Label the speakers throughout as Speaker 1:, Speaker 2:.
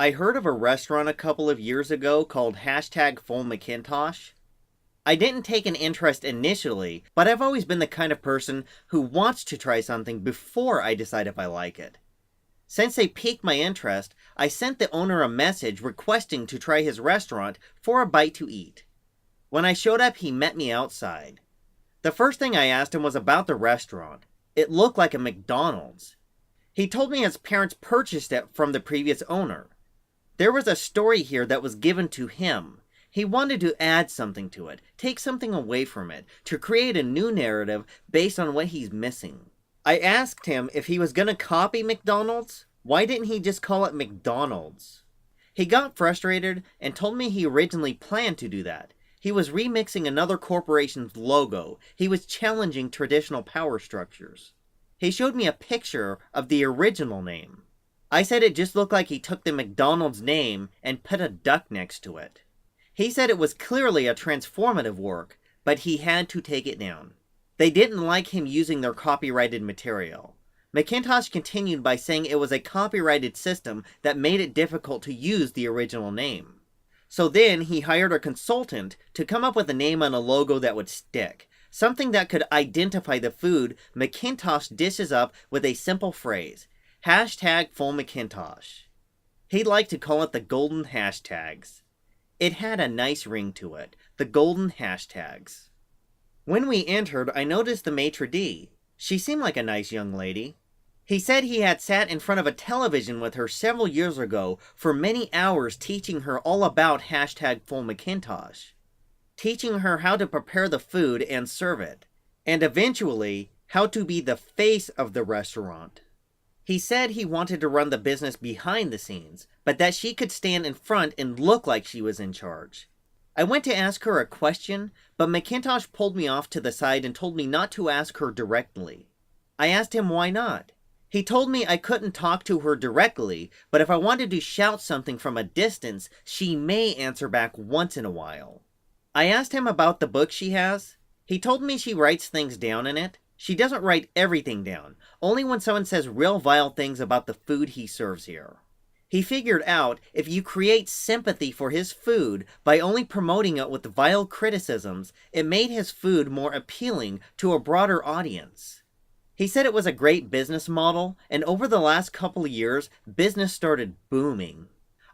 Speaker 1: I heard of a restaurant a couple of years ago called #FullMcIntosh. I didn't take an interest initially, but I've always been the kind of person who wants to try something before I decide if I like it. Since they piqued my interest, I sent the owner a message requesting to try his restaurant for a bite to eat. When I showed up, he met me outside. The first thing I asked him was about the restaurant. It looked like a McDonald's. He told me his parents purchased it from the previous owner. There was a story here that was given to him. He wanted to add something to it, take something away from it, to create a new narrative based on what he's missing. I asked him if he was gonna copy McDonald's. Why didn't he just call it McDonald's? He got frustrated and told me he originally planned to do that. He was remixing another corporation's logo. He was challenging traditional power structures. He showed me a picture of the original name. I said it just looked like he took the McDonald's name and put a duck next to it. He said it was clearly a transformative work, but he had to take it down. They didn't like him using their copyrighted material. McIntosh continued by saying it was a copyrighted system that made it difficult to use the original name. So then he hired a consultant to come up with a name on a logo that would stick, something that could identify the food McIntosh dishes up with a simple phrase, #FullMcIntosh. He'd like to call it the golden hashtags. It had a nice ring to it, the golden hashtags. When we entered, I noticed the maitre d'. She seemed like a nice young lady. He said he had sat in front of a television with her several years ago for many hours teaching her all about #FullMcIntosh, teaching her how to prepare the food and serve it, and eventually how to be the face of the restaurant. He said he wanted to run the business behind the scenes, but that she could stand in front and look like she was in charge. I went to ask her a question, but McIntosh pulled me off to the side and told me not to ask her directly. I asked him why not. He told me I couldn't talk to her directly, but if I wanted to shout something from a distance, she may answer back once in a while. I asked him about the book she has. He told me she writes things down in it. She doesn't write everything down, only when someone says real vile things about the food he serves here. He figured out if you create sympathy for his food by only promoting it with vile criticisms, it made his food more appealing to a broader audience. He said it was a great business model, and over the last couple of years, business started booming.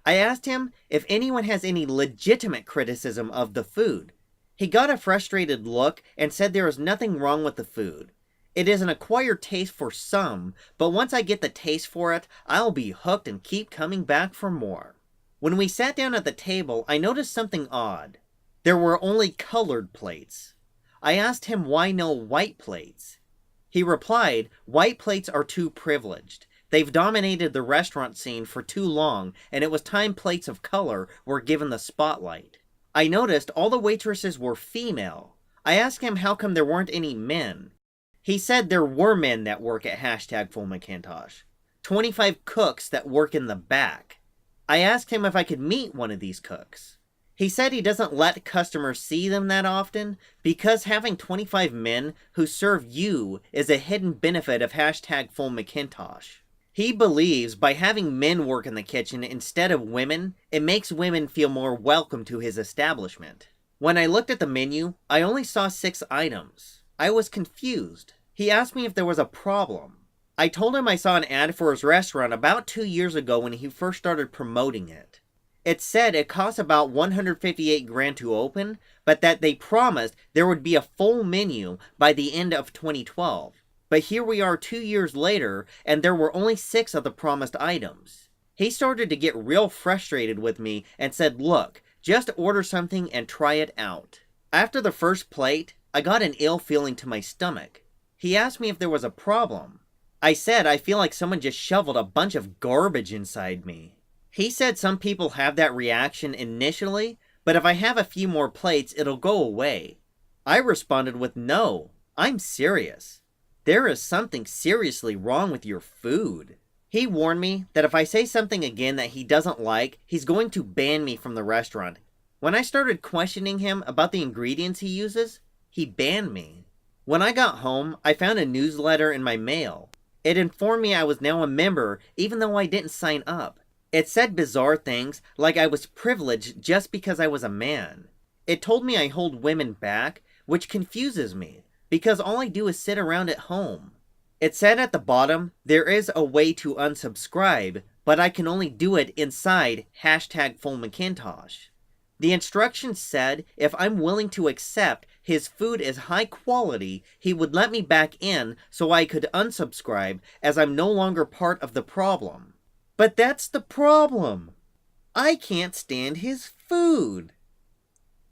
Speaker 1: I asked him if anyone has any legitimate criticism of the food. He got a frustrated look and said there is nothing wrong with the food. It is an acquired taste for some, but once I get the taste for it, I'll be hooked and keep coming back for more. When we sat down at the table, I noticed something odd. There were only colored plates. I asked him why no white plates. He replied, white plates are too privileged. They've dominated the restaurant scene for too long, and it was time plates of color were given the spotlight. I noticed all the waitresses were female. I asked him how come there weren't any men. He said there were men that work at #FullMcIntosh. 25 cooks that work in the back. I asked him if I could meet one of these cooks. He said he doesn't let customers see them that often because having 25 men who serve you is a hidden benefit of #FullMcIntosh. He believes by having men work in the kitchen instead of women, it makes women feel more welcome to his establishment. When I looked at the menu, I only saw 6 items. I was confused. He asked me if there was a problem. I told him I saw an ad for his restaurant about 2 years ago when he first started promoting it. It said it cost about $158,000 to open, but that they promised there would be a full menu by the end of 2012. But here we are 2 years later, and there were only 6 of the promised items. He started to get real frustrated with me and said, look, just order something and try it out. After the first plate, I got an ill feeling to my stomach. He asked me if there was a problem. I said I feel like someone just shoveled a bunch of garbage inside me. He said some people have that reaction initially, but if I have a few more plates, it'll go away. I responded with no, I'm serious. There is something seriously wrong with your food. He warned me that if I say something again that he doesn't like, he's going to ban me from the restaurant. When I started questioning him about the ingredients he uses, he banned me. When I got home, I found a newsletter in my mail. It informed me I was now a member even though I didn't sign up. It said bizarre things like I was privileged just because I was a man. It told me I hold women back, which confuses me, because all I do is sit around at home. It said at the bottom, there is a way to unsubscribe, but I can only do it inside #FullMcintosh. The instructions said if I'm willing to accept his food is high quality, he would let me back in so I could unsubscribe as I'm no longer part of the problem. But that's the problem. I can't stand his food.